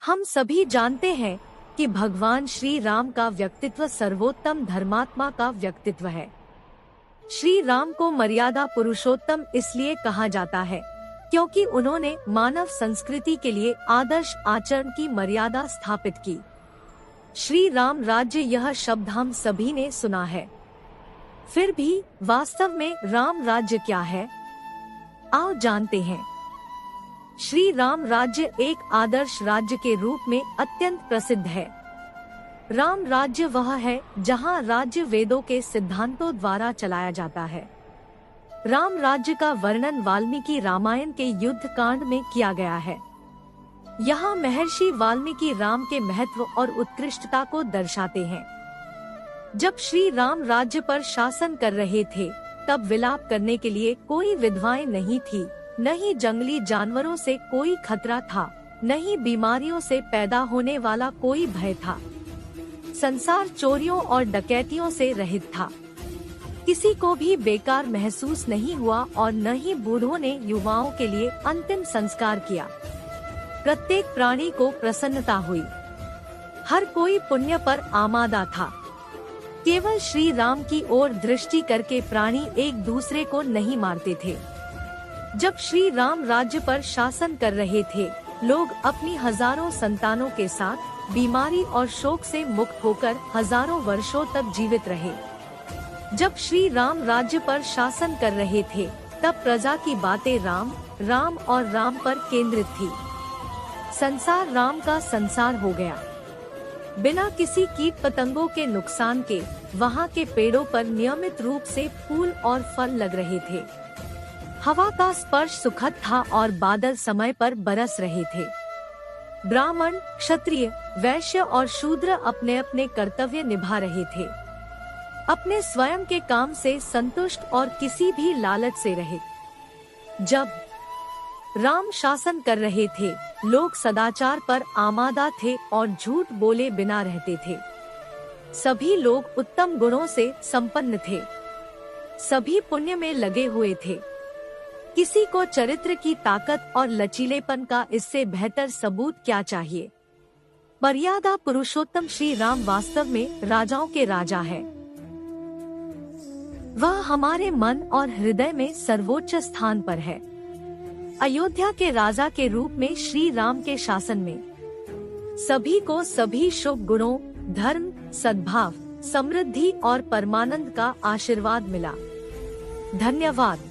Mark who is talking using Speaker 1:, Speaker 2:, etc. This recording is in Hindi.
Speaker 1: हम सभी जानते हैं कि भगवान श्री राम का व्यक्तित्व सर्वोत्तम धर्मात्मा का व्यक्तित्व है। श्री राम को मर्यादा पुरुषोत्तम इसलिए कहा जाता है क्योंकि उन्होंने मानव संस्कृति के लिए आदर्श आचरण की मर्यादा स्थापित की। श्री राम राज्य यह शब्द हम सभी ने सुना है, फिर भी वास्तव में राम राज्य क्या है? आओ जानते हैं। श्री राम राज्य एक आदर्श राज्य के रूप में अत्यंत प्रसिद्ध है। राम राज्य वह है जहां राज्य वेदों के सिद्धांतों द्वारा चलाया जाता है। राम राज्य का वर्णन वाल्मीकि रामायण के युद्ध कांड में किया गया है। यहाँ महर्षि वाल्मीकि राम के महत्व और उत्कृष्टता को दर्शाते हैं। जब श्री राम राज्य पर शासन कर रहे थे, तब विलाप करने के लिए कोई विधवाएं नहीं थी, न ही जंगली जानवरों से कोई खतरा था, न ही बीमारियों से पैदा होने वाला कोई भय था। संसार चोरियों और डकैतियों से रहित था। किसी को भी बेकार महसूस नहीं हुआ और न ही बूढ़ों ने युवाओं के लिए अंतिम संस्कार किया। प्रत्येक प्राणी को प्रसन्नता हुई। हर कोई पुण्य पर आमादा था। केवल श्री राम की ओर दृष्टि करके प्राणी एक दूसरे को नहीं मारते थे। जब श्री राम राज्य पर शासन कर रहे थे, लोग अपनी हजारों संतानों के साथ बीमारी और शोक से मुक्त होकर हजारों वर्षों तक जीवित रहे। जब श्री राम राज्य पर शासन कर रहे थे, तब प्रजा की बातें राम, राम और राम पर केंद्रित थी। संसार राम का संसार हो गया। बिना किसी कीट पतंगों के नुकसान के वहाँ के पेड़ों पर नियमित रूप से फूल और फल लग रहे थे। हवा का स्पर्श सुखद था और बादल समय पर बरस रहे थे। ब्राह्मण, क्षत्रिय, वैश्य और शूद्र अपने अपने कर्तव्य निभा रहे थे, अपने स्वयं के काम से संतुष्ट और किसी भी लालच से रहित। जब राम शासन कर रहे थे, लोग सदाचार पर आमादा थे और झूठ बोले बिना रहते थे। सभी लोग उत्तम गुणों से संपन्न थे। सभी पुण्य में लगे हुए थे। किसी को चरित्र की ताकत और लचीलेपन का इससे बेहतर सबूत क्या चाहिए? मर्यादा पुरुषोत्तम श्री राम वास्तव में राजाओं के राजा है। वह हमारे मन और हृदय में सर्वोच्च स्थान पर है। अयोध्या के राजा के रूप में श्री राम के शासन में सभी को सभी शुभ गुणों, धर्म, सद्भाव, समृद्धि और परमानंद का आशीर्वाद मिला। धन्यवाद।